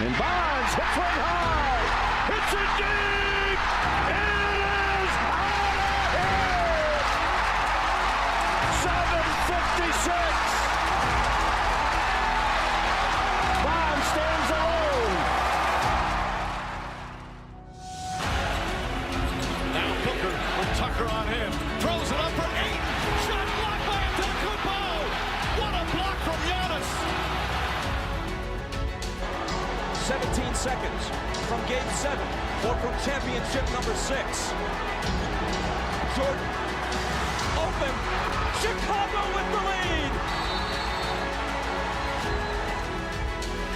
And Bonds hits one high. It's a deep. It is out of here. 7:56. Bonds stands alone. Now Booker with Tucker on him. Throws it up for 8. Shot blocked by Antetokounmpo. What a block from Giannis. 17 seconds from Game 7 or from championship number 6. Jordan, open, Chicago with the lead.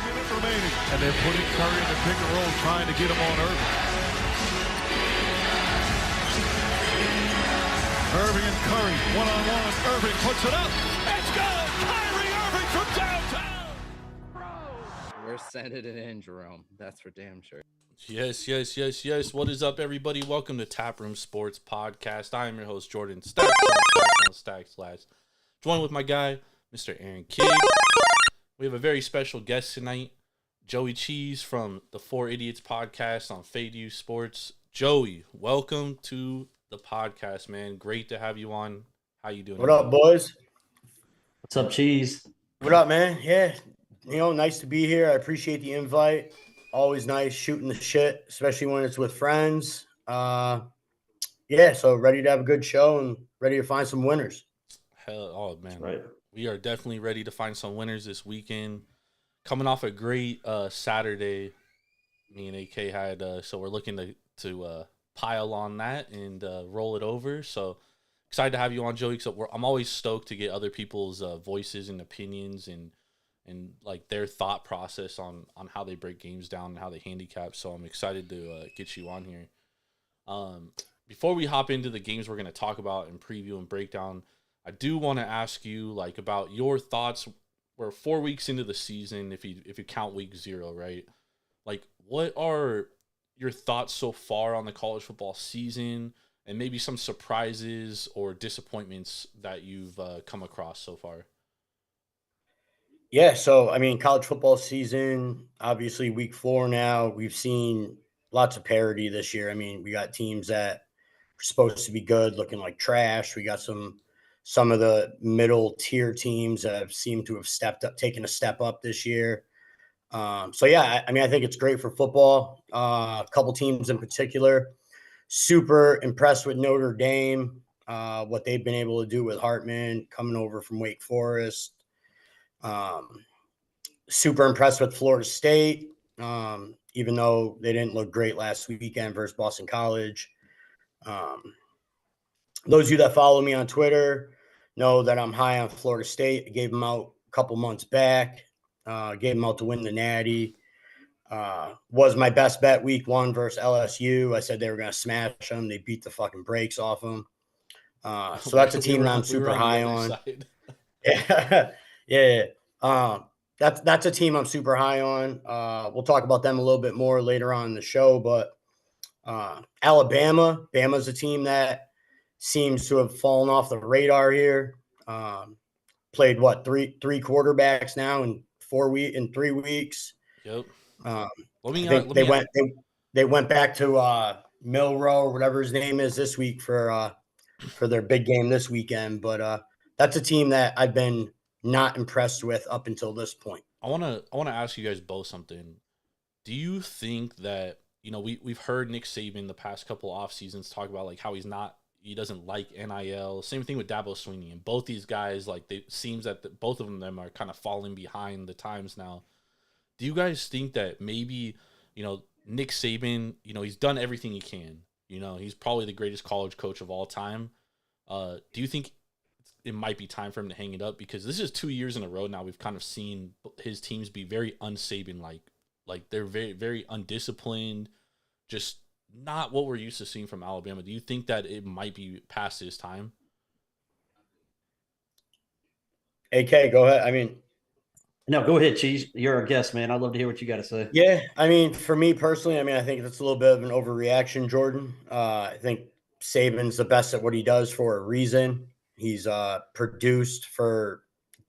Minute remaining. And they're putting Curry in the pick and roll, trying to get him on Irving. Irving and Curry, one-on-one. Irving puts it up. It's good. Kyrie Irving from downtown. We're sending it in, Jerome. That's for damn sure. Yes. What is up, everybody? Welcome to Taproom Sports Podcast. I am your host, Jordan Stacks on Stacks Last. Joined with my guy, Mr. Aaron Kidd. We have a very special guest tonight, Joey Cheese from the Foreidiots Podcast on Foreidiots Sports. Joey, welcome to the podcast, man. Great to have you on. How you doing? What up, boys? What's up, Cheese? What up, man? Yeah, nice to be here. I appreciate the invite. Always nice shooting the shit, especially when it's with friends. So ready to have a good show and ready to find some winners. Oh, man. That's right. We are definitely ready to find some winners this weekend. Coming off a great Saturday, me and AK had, so we're looking to pile on that and roll it over. So excited to have you on, Joey. So I'm always stoked to get other people's voices and opinions and like their thought process on how they break games down and how they handicap. So I'm excited to get you on here. Before we hop into the games we're going to talk about and preview and break down, I do want to ask you like about your thoughts. We're 4 weeks into the season, if you count week 0, right? Like, what are your thoughts so far on the college football season, and maybe some surprises or disappointments that you've come across so far? Yeah, so, college football season, obviously week 4 now, we've seen lots of parity this year. We got teams that are supposed to be good looking like trash. We got some of the middle tier teams that have seemed to have taken a step up this year. I think it's great for football. A couple teams in particular, super impressed with Notre Dame, what they've been able to do with Hartman coming over from Wake Forest. Super impressed with Florida State, even though they didn't look great last weekend versus Boston College. Those of you that follow me on Twitter know that I'm high on Florida State. I gave them out a couple months back. Gave them out to win the Natty. Was my best bet week 1 versus LSU. I said they were going to smash them. They beat the fucking brakes off them. So that's a team that I'm super high on. Yeah. That's a team I'm super high on. We'll talk about them a little bit more later on in the show, but Bama's a team that seems to have fallen off the radar here. Played three quarterbacks now in 3 weeks. Yep. They went back to Milroe or whatever his name is this week for their big game this weekend. But that's a team that I've been not impressed with up until this point. I wanna ask you guys both something. Do you think that we've heard Nick Saban the past couple off seasons talk about like how he doesn't like NIL. Same thing with Dabo Swinney, and both these guys it seems that both of them are kind of falling behind the times now. Do you guys think that maybe Nick Saban, he's done everything he can. He's probably the greatest college coach of all time. Do you think it might be time for him to hang it up? Because this is 2 years in a row now we've kind of seen his teams be very un-Saban-like. Like they're very, very undisciplined, just not what we're used to seeing from Alabama. Do you think that it might be past his time? AK, go ahead. No, go ahead, Cheese. You're our guest, man. I'd love to hear what you got to say. Yeah, for me personally, I think that's a little bit of an overreaction, Jordan. I think Saban's the best at what he does for a reason. He's produced for,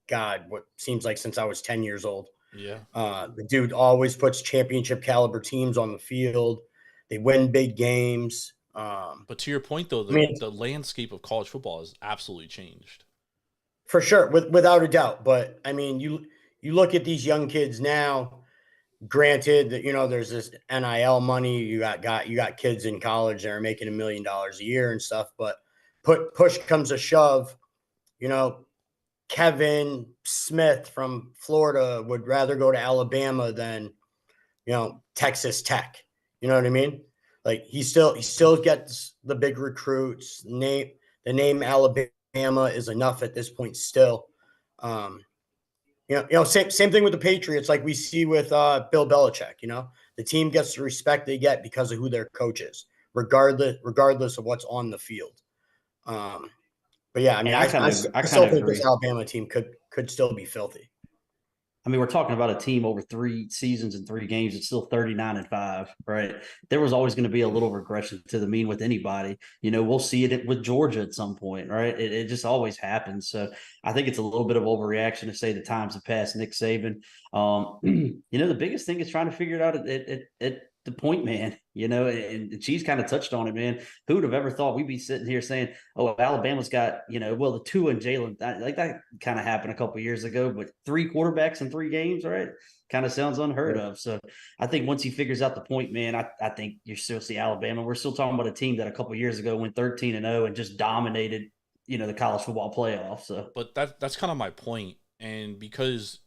God, what seems like since I was 10 years old. Yeah. The dude always puts championship caliber teams on the field. They win big games. But to your point, though, the landscape of college football has absolutely changed. For sure, without a doubt. But I mean, you look at these young kids now. Granted that there's this NIL money. You got kids in college that are making $1 million a year and stuff. But push comes to shove, Kevin Smith from Florida would rather go to Alabama than Texas Tech. You know what I mean? Like he still gets the big recruits. The name Alabama is enough at this point still. Same thing with the Patriots, like we see with Bill Belichick. The team gets the respect they get because of who their coach is, regardless of what's on the field. But yeah, I mean, I still think this Alabama team could still be filthy. I mean, we're talking about a team over 3 seasons and 3 games. It's still 39-5, right? There was always going to be a little regression to the mean with anybody. We'll see it with Georgia at some point, right? It just always happens. So I think it's a little bit of overreaction to say the times have passed Nick Saban. The biggest thing is trying to figure it out at the point man, and Cheese kind of touched on it, man. Who would have ever thought we'd be sitting here saying, oh, Alabama's got, the Tua and Jalen, like that kind of happened a couple of years ago, but 3 quarterbacks in 3 games, right? Kind of sounds unheard of. So I think once he figures out the point, man, I think you still see Alabama. We're still talking about a team that a couple of years ago went 13-0 and just dominated, the college football playoff. So, but that's kind of my point. And because,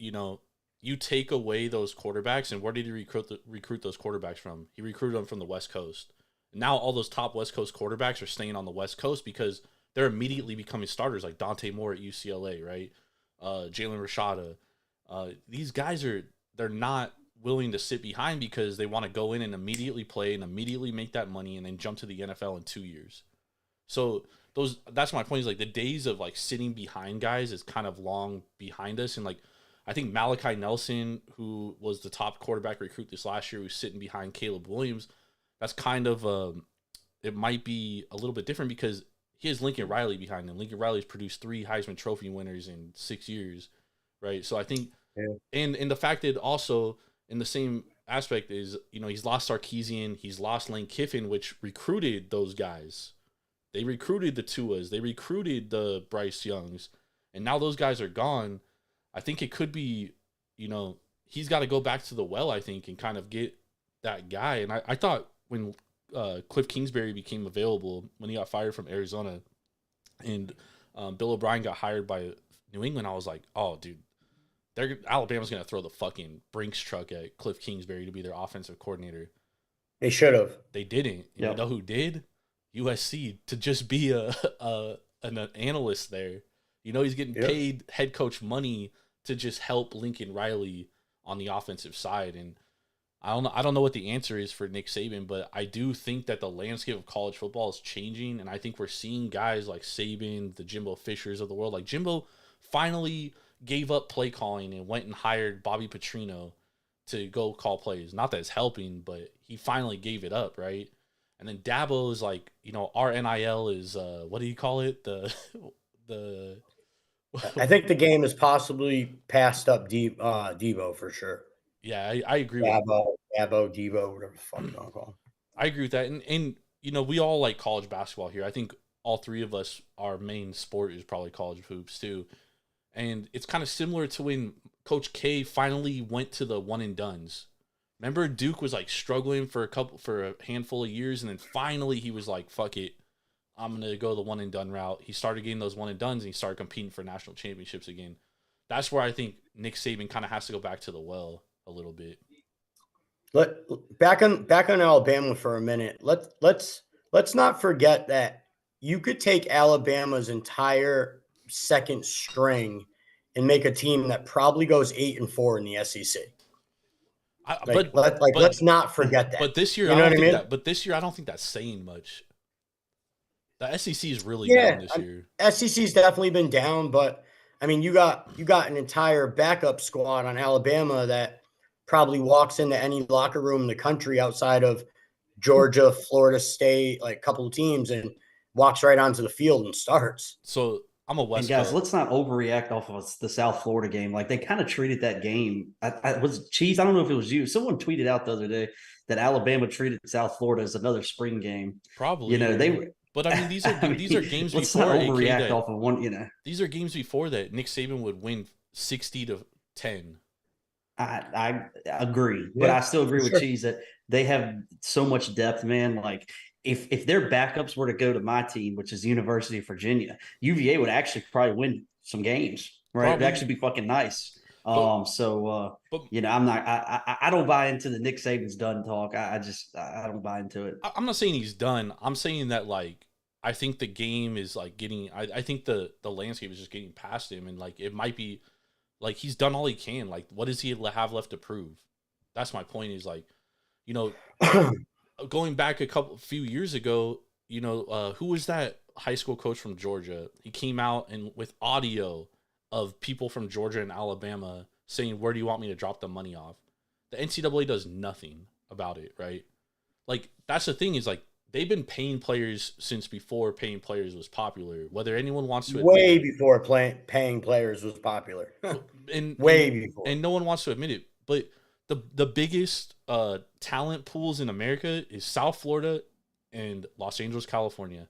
you take away those quarterbacks, and where did he recruit those quarterbacks from? He recruited them from the West Coast. Now all those top West Coast quarterbacks are staying on the West Coast because they're immediately becoming starters, like Dante Moore at UCLA, right? Jalen Rashada. These guys they're not willing to sit behind because they want to go in and immediately play and immediately make that money and then jump to the NFL in 2 years. So that's my point, is like the days of like sitting behind guys is kind of long behind us. And like, I think Malachi Nelson, who was the top quarterback recruit this last year, who's sitting behind Caleb Williams, that's kind of it might be a little bit different because he has Lincoln Riley behind him. Lincoln Riley's produced 3 Heisman Trophy winners in 6 years, right? So I think, and the fact that also in the same aspect is, he's lost Sarkisian, he's lost Lane Kiffin, which recruited those guys. They recruited the Tuas, they recruited the Bryce Youngs, and now those guys are gone. I think it could be, he's got to go back to the well, I think, and kind of get that guy. And I thought when Cliff Kingsbury became available, when he got fired from Arizona, and Bill O'Brien got hired by New England, I was like, oh, dude, Alabama's going to throw the fucking Brinks truck at Cliff Kingsbury to be their offensive coordinator. They should have. They didn't. Yep. You know who did? USC, to just be an analyst there. He's getting paid head coach money to just help Lincoln Riley on the offensive side. And I don't know what the answer is for Nick Saban, but I do think that the landscape of college football is changing. And I think we're seeing guys like Saban, the Jimbo Fishers of the world. Like Jimbo finally gave up play calling and went and hired Bobby Petrino to go call plays. Not that it's helping, but he finally gave it up, right? And then Dabo is like, our NIL is, what do you call it? The I think the game is possibly passed up Debo for sure. Yeah, I agree with Dabo, Debo, whatever the fuck you want to call him. I agree with that. And we all like college basketball here. I think all 3 of us, our main sport is probably college hoops too. And it's kind of similar to when Coach K finally went to the one and dones. Remember Duke was like struggling for a handful of years, and then finally he was like, fuck it, I'm going to go the one and done route. He started getting those one and dones, and he started competing for national championships again. That's where I think Nick Saban kind of has to go back to the well a little bit. Back on Alabama for a minute. Let's not forget that you could take Alabama's entire second string and make a team that probably goes 8-4 in the SEC. Let's not forget that. But this year, this year, I don't think that's saying much. The SEC is really down this year. SEC's definitely been down, but I mean, you got an entire backup squad on Alabama that probably walks into any locker room in the country outside of Georgia, Florida State, like a couple of teams, and walks right onto the field and starts. So I'm a West And guys, Coast. let's not overreact off of the South Florida game. Like they kind of treated that game. I was Cheese. I don't know if it was you. Someone tweeted out the other day that Alabama treated South Florida as another spring game. Probably. You know, they were. But I mean, these are games let's before not AK overreact that, off of one. You know, these are games before that Nick Saban would win 60-10. I agree, but I still agree with Cheese that they have so much depth, man. Like if their backups were to go to my team, which is the University of Virginia, UVA would actually probably win some games, right? It'd actually be fucking nice. But you know, I don't buy into the Nick Saban's done talk. I don't buy into it. I'm not saying he's done. I'm saying that like I think the game is like getting. I think the landscape is just getting past him, and like it might be like he's done all he can. Like what does he have left to prove? That's my point. Is like, you know, going back a few years ago, you know, who was that high school coach from Georgia? He came out and with audio of people from Georgia and Alabama saying, "Where do you want me to drop the money off?" The NCAA does nothing about it, right? Like that's the thing is like they've been paying players since before paying players was popular. Whether anyone wants to way before paying players was popular, before, and no one wants to admit it. But the biggest talent pools in America is South Florida and Los Angeles, California.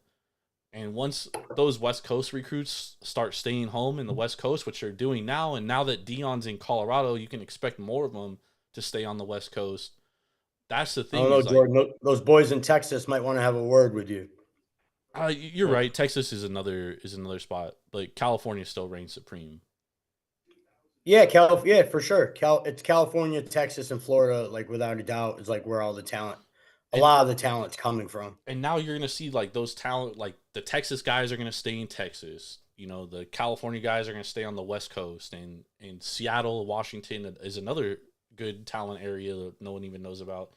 And once those West Coast recruits start staying home in the West Coast, which they're doing now, and now that Dion's in Colorado, you can expect more of them to stay on the West Coast. That's the thing. I don't know, Jordan. Those boys in Texas might want to have a word with you. You're right. Texas is another spot, but California still reigns supreme. Yeah, yeah, for sure. It's California, Texas, and Florida. Like without a doubt, is like where all the talent. A lot of the talent's coming from. And now you're going to see like those talent, like the Texas guys are going to stay in Texas. You know, the California guys are going to stay on the West Coast, and Seattle, Washington is another good talent area that no one even knows about.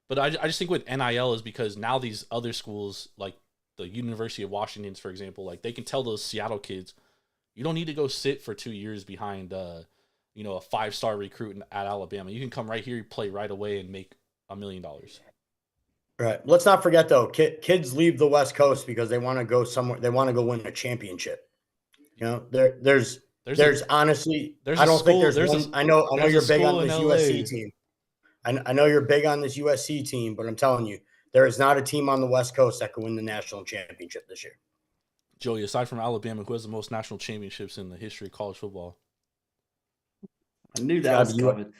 But I just think with NIL is because now these other schools, like the University of Washington, for example, like they can tell those Seattle kids, you don't need to go sit for 2 years behind, a 5-star recruit at Alabama. You can come right here, play right away, and make $1 million. Right. Let's not forget though, kids leave the West Coast because they want to go somewhere. They want to go win a championship. You know, there's honestly, I don't think there's one. I know you're big on this USC team. I know you're big on this USC team, but I'm telling you, there is not a team on the West Coast that could win the national championship this year. Joey, aside from Alabama, who has the most national championships in the history of college football? I knew that was coming.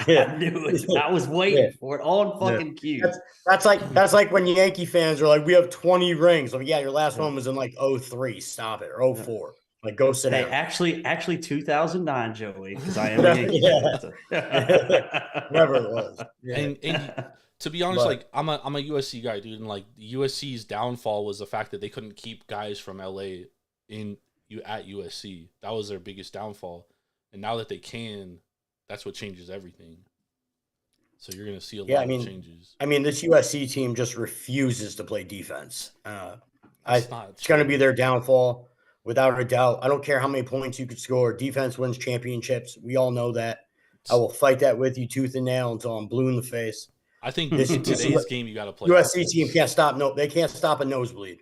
Yeah. I knew it. I was waiting for it on fucking cue. That's like when Yankee fans are like, we have 20 rings. Like, yeah, your last one was in like 03. Stop it. Or 04. Like, go sit down. Actually 2009, Joey, because I am a Yankee fan. Whatever it was. Yeah. And to be honest, like I'm a USC guy, dude, and like USC's downfall was the fact that they couldn't keep guys from LA at USC. That was their biggest downfall. And now that they can, that's what changes everything. So you're going to see a lot of changes. I mean, this USC team just refuses to play defense. It's going to be their downfall, without a doubt. I don't care how many points you could score. Defense wins championships. We all know that. I will fight that with you tooth and nail until I'm blue in the face. I think in today's game, you got to play. USC team can't stop. No, they can't stop a nosebleed.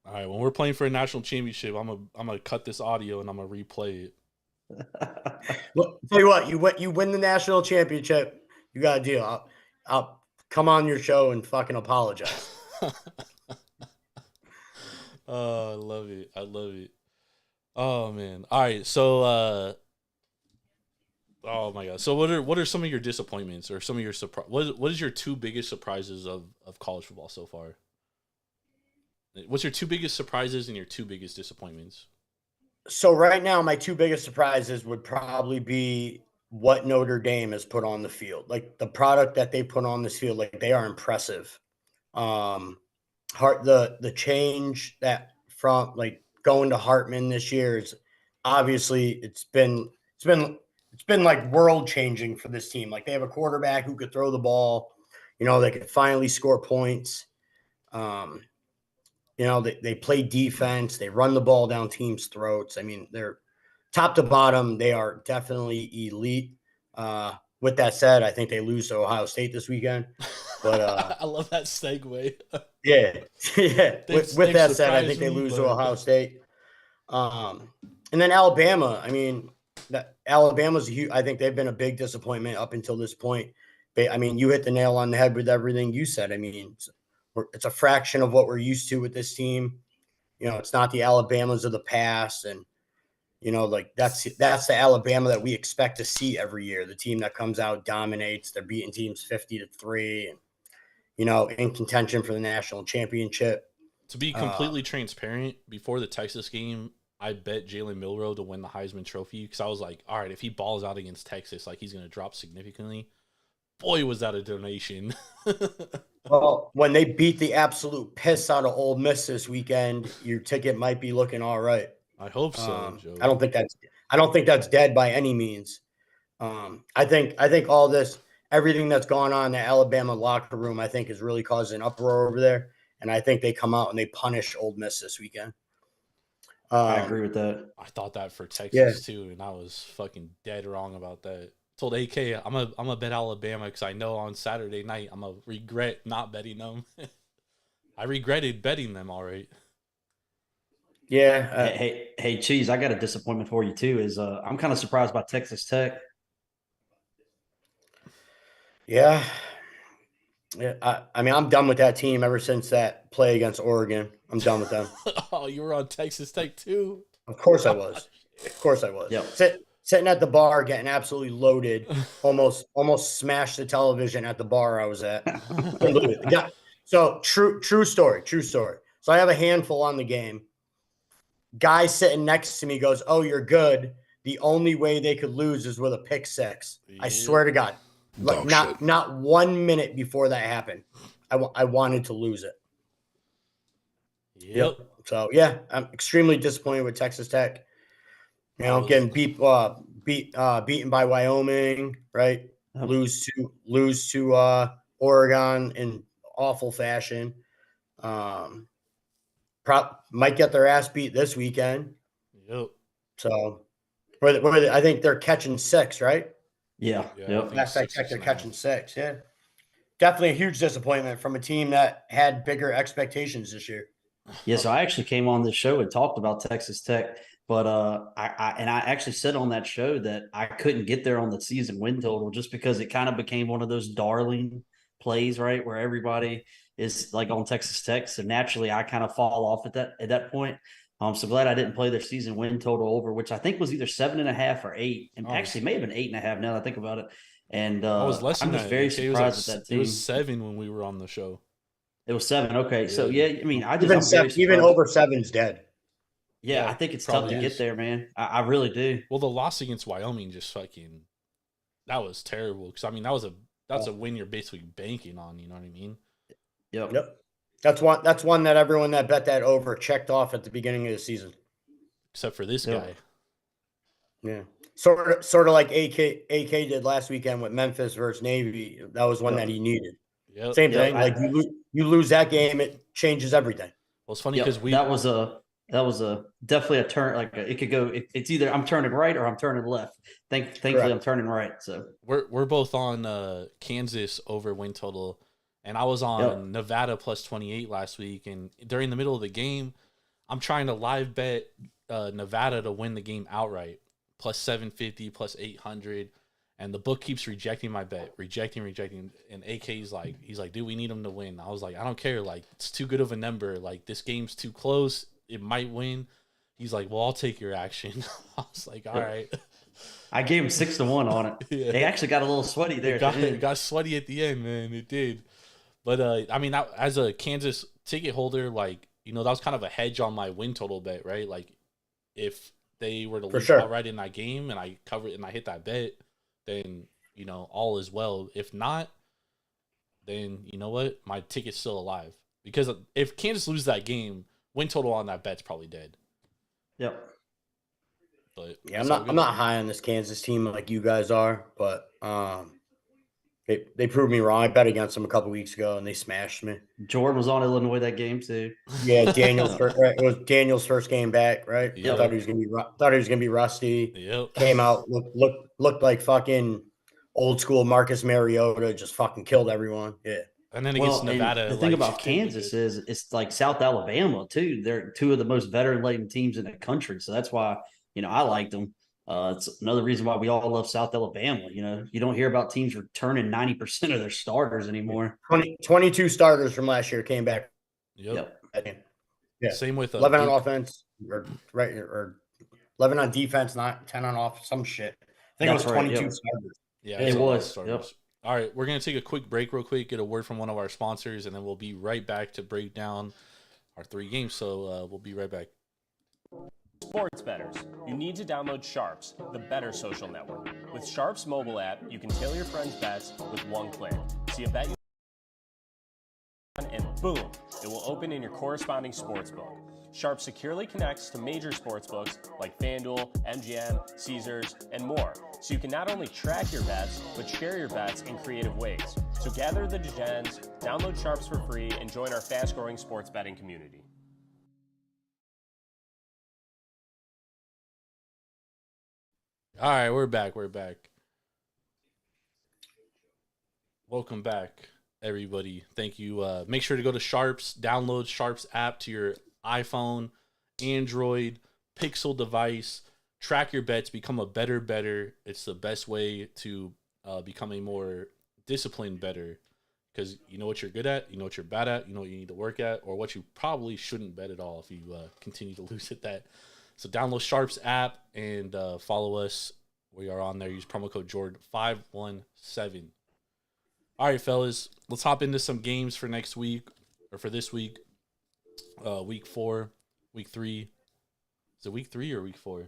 All right, when we're playing for a national championship, I'm gonna cut this audio and I'm gonna replay it. Look, tell you what, you win the national championship, you got a deal. I'll come on your show and fucking apologize. Oh, I love it. Oh man. All right, so oh my god. So what are some of your disappointments or some of your what is your two biggest surprises of college football so far? What's your two biggest surprises and your two biggest disappointments? So right now, my two biggest surprises would probably be what Notre Dame has put on the field. Like the product that they put on this field, like they are impressive. The change that from like going to Hartman this year is obviously it's been like world changing for this team. Like they have a quarterback who could throw the ball, they could finally score points. They play defense. They run the ball down teams' throats. I mean, they're top to bottom. They are definitely elite. With that said, I think they lose to Ohio State this weekend. But I love that segue. Yeah. With that said, I think they lose to Ohio State. And then Alabama, I mean, Alabama's huge. I think they've been a big disappointment up until this point. I mean, you hit the nail on the head with everything you said. I mean, it's a fraction of what we're used to with this team. You know, it's not the Alabamas of the past. And, you know, like that's the Alabama that we expect to see every year. The team that comes out, dominates, they're beating teams 50-3 and, you know, in contention for the national championship. To be completely transparent, before the Texas game, I bet Jalen Milroe to win the Heisman Trophy because I was like, all right, if he balls out against Texas, like he's going to drop significantly. Boy, was that a donation. Well, when they beat the absolute piss out of Ole Miss this weekend, your ticket might be looking all right. I hope so, Joe. I don't think that's dead by any means. I think all this, everything that's gone on in the Alabama locker room, I think is really causing uproar over there. And I think they come out and they punish Ole Miss this weekend. I agree with that. I thought that for Texas too, and I was fucking dead wrong about that. Told AK I'm a bet Alabama because I know on Saturday night I'm gonna regret not betting them. I regretted betting them. All right. Yeah. Hey, Cheese, I got a disappointment for you too. Is I'm kind of surprised by Texas Tech. Yeah. I mean, I'm done with that team ever since that play against Oregon. I'm done with them. Oh, you were on Texas Tech too? Of course I was. Yep. Sitting at the bar, getting absolutely loaded, almost smashed the television at the bar I was at. Yeah. So true story. So I have a handful on the game. Guy sitting next to me goes, "Oh, you're good. The only way they could lose is with a pick six." Yeah. I swear to God. Like not 1 minute before that happened, I wanted to lose it. Yep. So yeah, I'm extremely disappointed with Texas Tech. You know, getting beaten by Wyoming, right? Yep. Lose to Oregon in awful fashion. Might get their ass beat this weekend. Yep. So, I think they're catching 6, right? Yeah. Yep. Last I checked, they're catching 6. Yeah. Definitely a huge disappointment from a team that had bigger expectations this year. Yeah, so I actually came on this show and talked about Texas Tech, but I actually said on that show that I couldn't get there on the season win total just because it kind of became one of those darling plays, right, where everybody is like on Texas Tech. So naturally, I kind of fall off at that point. I'm so glad I didn't play their season win total over, which I think was either 7.5 or 8, and actually may have been 8.5 now that I think about it. And I was less than I'm just very surprised with that team. It was 7 when we were on the show. It was 7. Okay, yeah. So yeah, I mean, even over 7's dead. Yeah, I think it's tough to get there, man. I really do. Well, the loss against Wyoming just fucking that was terrible because I mean that's a win you're basically banking on. You know what I mean? Yep. That's one that everyone that bet that over checked off at the beginning of the season, except for this guy. Yeah, sort of like AK did last weekend with Memphis versus Navy. That was one that he needed. Yep. Same thing. Like you lose that game, it changes everything. Well, it's funny because that was definitely a turn. Like it could go. It's either I'm turning right or I'm turning left. Thankfully, Correct. I'm turning right. So we're both on Kansas over win total, and I was on Nevada plus 28 last week. And during the middle of the game, I'm trying to live bet Nevada to win the game outright, plus 750, plus 800. And the book keeps rejecting my bet, rejecting. And AK's like, he's like, dude, we need him to win. I was like, I don't care. Like, it's too good of a number. Like, this game's too close. It might win. He's like, well, I'll take your action. I was like, all right. I gave him 6-1 on it. Yeah. They actually got a little sweaty there. It got sweaty at the end, man. It did. But, I mean, as a Kansas ticket holder, like, you know, that was kind of a hedge on my win total bet, right? Like, if they were to lose outright in that game and I covered and I hit that bet, then, you know, all is well. If not, then, you know what? My ticket's still alive. Because if Kansas loses that game, win total on that bet's probably dead. Yep. But yeah, I'm not high on this Kansas team like you guys are, but they proved me wrong. I bet against them a couple weeks ago and they smashed me. Jordan was on Illinois that game too. Yeah, it was Daniel's first game back, right? Yep. I thought he was gonna be rusty. Yep. Came out looked like fucking old school Marcus Mariota, just fucking killed everyone. Yeah. And then against Nevada. The thing about Kansas is it's like South Alabama too. They're two of the most veteran-laden teams in the country, so that's why I liked them. It's another reason why we all love South Alabama. You don't hear about teams returning 90% of their starters anymore. 22 starters from last year came back. Yep. Yeah. Same with 11 on offense, or 11 on defense, not 10 on off. Some shit. I think it was 22 starters. Yeah, it was. Yep. All right, we're going to take a quick break real quick, get a word from one of our sponsors, and then we'll be right back to break down our 3 games. So we'll be right back. Sports bettors, you need to download Sharps, the better social network. With Sharps mobile app, you can tailor your friends' bets with one click. So you bet and boom, it will open in your corresponding sportsbook. Sharp securely connects to major sportsbooks like FanDuel, MGM, Caesars, and more. So you can not only track your bets, but share your bets in creative ways. So gather the degens, download Sharps for free, and join our fast-growing sports betting community. All right, we're back. Welcome back, everybody. Thank you. Make sure to go to Sharps, download Sharps app to your iPhone, Android, Pixel device. Track your bets, become a better. It's the best way to become a more disciplined bettor, because you know what you're good at, you know what you're bad at, you know what you need to work at, or what you probably shouldn't bet at all if you continue to lose at that. So download Sharps app and follow us. We are on there. Use promo code Jordan517. All right, fellas, let's hop into some games for next week, or for this week. Week 4, week 3. Is it week 3 or week 4?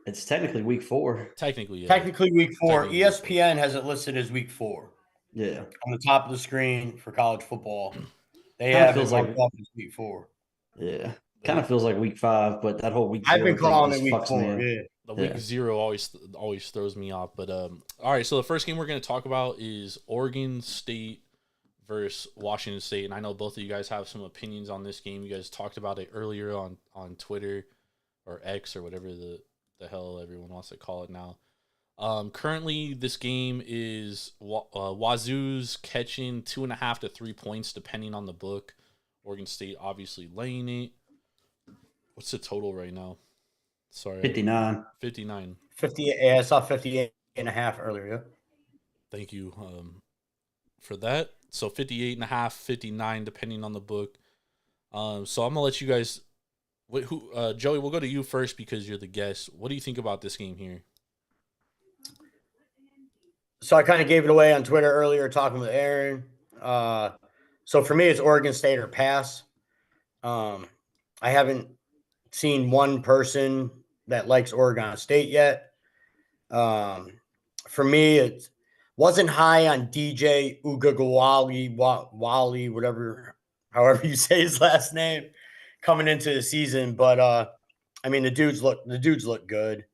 It's technically week 4. Technically, yeah. Technically week 4. ESPN has it listed as week 4. Yeah. On the top of the screen for college football. They have it like week 4. Yeah. Kind of feels like week 5, but that whole week 0 I've been calling it week 4. Yeah. The week 0 always throws me off. But all right, so the first game we're going to talk about is Oregon State versus Washington State, and I know both of you guys have some opinions on this game. You guys talked about it earlier on Twitter or X or whatever the hell everyone wants to call it now. Currently, this game is Wazoo's catching 2.5 to 3 points depending on the book. Oregon State obviously laying it. What's the total right now? Sorry, 59. 59. 58. Yeah, I saw 58.5 earlier. Yeah. Thank you for that. So 58.5, 59, depending on the book. So I'm gonna let you guys. Joey, we'll go to you first because you're the guest. What do you think about this game here? So I kind of gave it away on Twitter earlier, talking with Aaron. So for me, it's Oregon State or pass. I haven't seen one person that likes Oregon State yet. For me, it wasn't high on DJ Ugagawali, however you say his last name, coming into the season. But I mean, the dudes look good.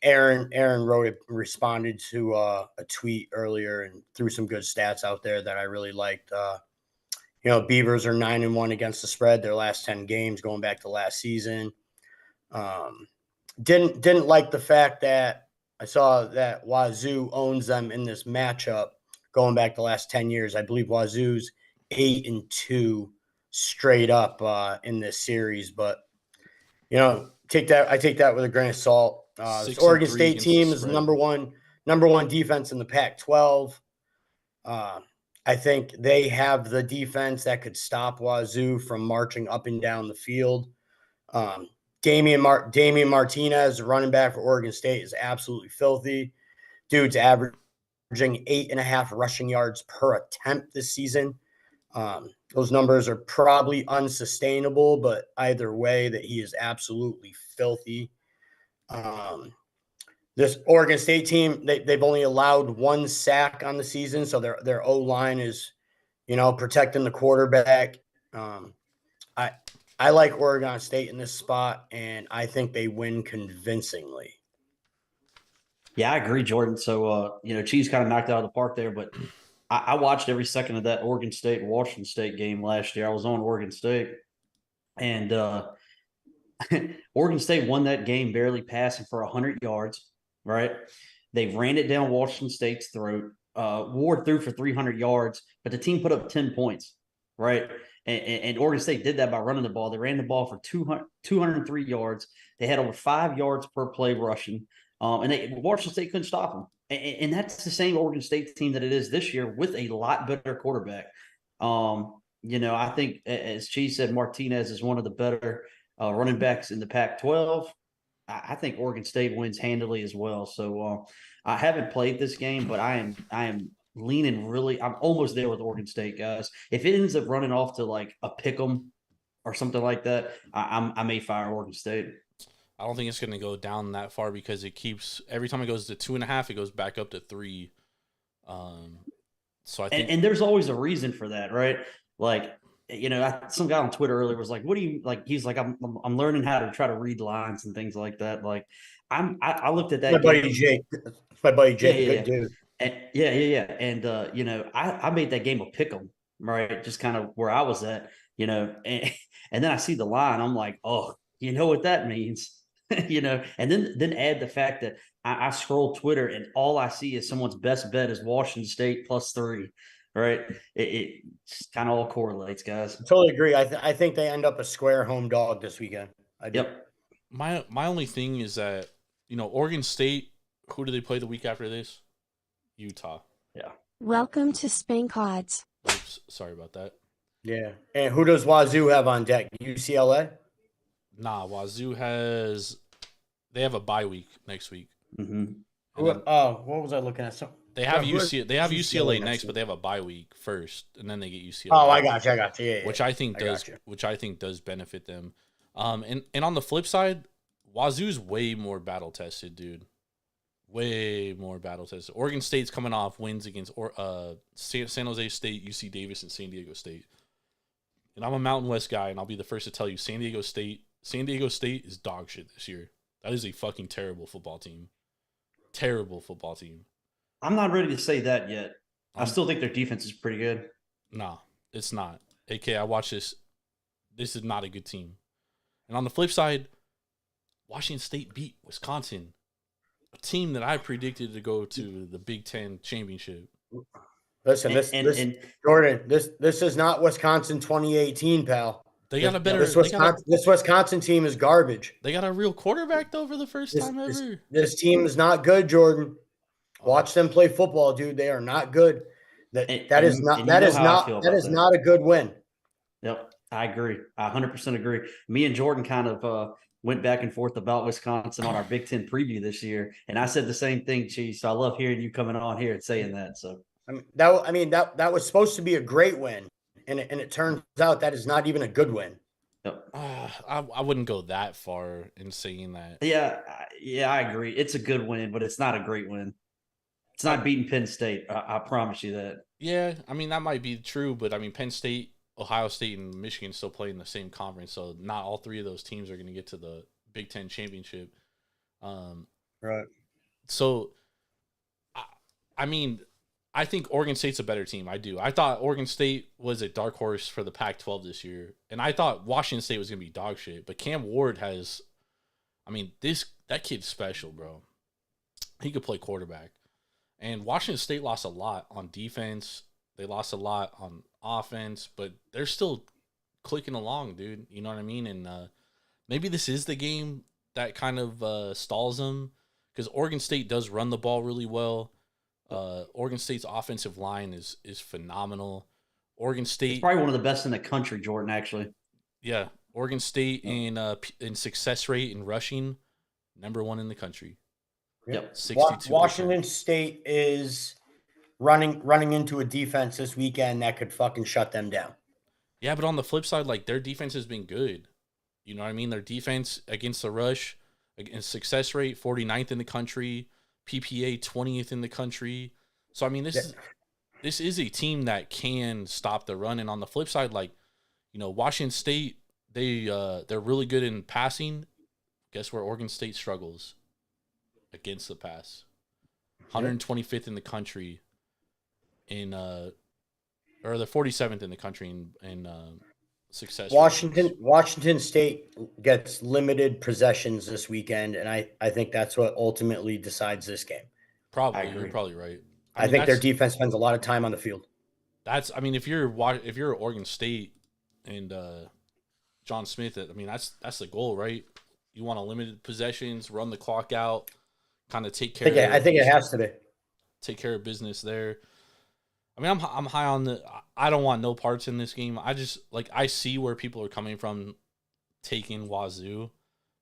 Aaron responded to a tweet earlier and threw some good stats out there that I really liked. Beavers are 9-1 against the spread their last 10 games going back to last season. Didn't like the fact that I saw that Wazoo owns them in this matchup going back the last 10 years. I believe Wazoo's 8-2 straight up in this series, but I take that with a grain of salt. This Oregon State team is the number one defense in the Pac-12. I think they have the defense that could stop Wazoo from marching up and down the field. Damian Martinez, the running back for Oregon State, is absolutely filthy. Dude's averaging 8.5 rushing yards per attempt this season. Those numbers are probably unsustainable, but either way, that he is absolutely filthy. This Oregon State team, they've only allowed 1 sack on the season, so their O-line is, protecting the quarterback. I like Oregon State in this spot, and I think they win convincingly. Yeah, I agree, Jordan. So, Cheese kind of knocked it out of the park there, but I watched every second of that Oregon State Washington State game last year. I was on Oregon State, and Oregon State won that game barely passing for 100 yards, right? They ran it down Washington State's throat. Ward threw for 300 yards, but the team put up 10 points, right? And Oregon State did that by running the ball. They ran the ball for 203 yards. They had over 5 yards per play rushing. And Washington State couldn't stop them. And that's the same Oregon State team that it is this year with a lot better quarterback. I think, as Cheese said, Martinez is one of the better running backs in the Pac-12. I think Oregon State wins handily as well. So I haven't played this game, but I am leaning really. I'm almost there with Oregon State, guys. If it ends up running off to like a pick 'em or something like that, I may fire Oregon State. I don't think it's going to go down that far because it keeps every time it goes to 2.5, it goes back up to 3. So I think, and there's always a reason for that, right? Like, some guy on Twitter earlier was like, "What do you like?" He's like, "I'm learning how to try to read lines and things like that." Like, I looked at that. My buddy Jake, good dude. And, and I made that game a pick 'em, right? Just kind of where I was at, and then I see the line, I'm like, oh, you know what that means, and then add the fact that I scroll Twitter and all I see is someone's best bet is Washington State +3, right? It kind of all correlates, guys. I totally agree. I think they end up a square home dog this weekend. Yep. My only thing is that, Oregon State, who do they play the week after this? Utah. Yeah. Welcome to Spank Odds. Oops, sorry about that. Yeah. And who does Wazoo have on deck? UCLA? Nah, Wazoo they have a bye week next week. Mm-hmm. What was I looking at? They have UCLA next, but they have a bye week first, and then they get UCLA. Oh, I got you. Yeah, which I think does benefit them. And on the flip side, Wazoo's way more battle tested, dude. Way more battle tested. Oregon State's coming off wins against San Jose State, UC Davis, and San Diego State. And I'm a Mountain West guy, and I'll be the first to tell you, San Diego State is dog shit this year. That is a fucking terrible football team. Terrible football team. I'm not ready to say that yet. I still think their defense is pretty good. Nah, it's not. AK, I watched this. This is not a good team. And on the flip side, Washington State beat Wisconsin, a team that I predicted to go to the Big Ten championship. Listen, Jordan, this is not Wisconsin 2018, pal. They got a better. This Wisconsin team is garbage. They got a real quarterback though for the first time ever. This team is not good, Jordan. Watch them play football, dude. They are not good. That is not a good win. Yep, I agree. I 100% agree. Me and Jordan kind of went back and forth about Wisconsin on our Big Ten preview this year, and I said the same thing, Cheese. So I love hearing you coming on here and saying that. So that was supposed to be a great win, and it turns out that is not even a good win. Yep. I wouldn't go that far in saying that. Yeah, I agree. It's a good win, but it's not a great win. It's not beating Penn State. I promise you that. Yeah, I mean, that might be true, but I mean, Penn State, Ohio State, and Michigan still play in the same conference, so not all three of those teams are going to get to the Big Ten championship. Right. So, I mean, I think Oregon State's a better team. I do. I thought Oregon State was a dark horse for the Pac-12 this year, and I thought Washington State was going to be dog shit, but Cam Ward has, I mean, that kid's special, bro. He could play quarterback. And Washington State lost a lot on defense. They lost a lot on offense, but they're still clicking along, dude. You know what I mean? And maybe this is the game that kind of stalls them because Oregon State does run the ball really well. Oregon State's offensive line is phenomenal. Oregon State, it's probably one of the best in the country, Jordan. Actually, yeah. Oregon State in success rate in rushing, #1 in the country. Yep. 62%. Washington State is running into a defense this weekend that could fucking shut them down. Yeah, but on the flip side, like their defense has been good. You know what I mean? Their defense against the rush, against success rate, 49th in the country, PPA 20th in the country. So I mean, this is a team that can stop the run. And on the flip side, like, Washington State, they're really good in passing. Guess where Oregon State struggles? Against the pass. 125th in the country or the 47th in the country in success. Washington State gets limited possessions this weekend, and I think that's what ultimately decides this game. Probably. You're probably right. I think their defense spends a lot of time on the field. I mean, if you're Oregon State and John Smith, I mean, that's the goal, right? You want to limit possessions, run the clock out, kind of take care. I think it has to be. Take care of business there. I mean, I'm high on the. I don't want no parts in this game. I just I see where people are coming from taking Wazoo,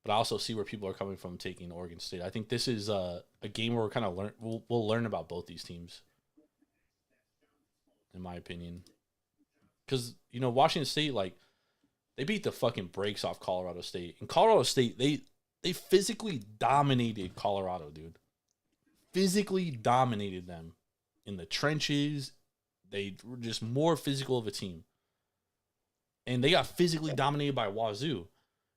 but I also see where people are coming from taking Oregon State. I think this is a game where we're kind of we'll learn about both these teams, in my opinion. Because Washington State, they beat the fucking brakes off Colorado State. And Colorado State, they physically dominated Colorado, dude. Physically dominated them in the trenches. They were just more physical of a team. And they got physically dominated by Wazoo.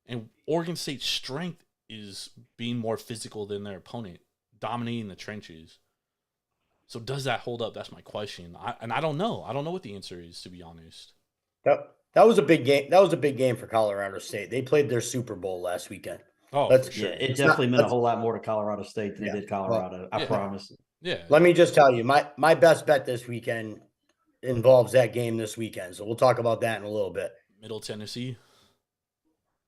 And Oregon State's strength is being more physical than their opponent, dominating the trenches. So does that hold up? That's my question. I don't know. I don't know what the answer is, to be honest. That was a big game. That was a big game for Colorado State. They played their Super Bowl last weekend. Oh, for sure. Yeah, it definitely meant a whole lot more to Colorado State than it did Colorado. I promise. Yeah. Let me just tell you, my best bet this weekend involves that game this weekend. So we'll talk about that in a little bit. Middle Tennessee.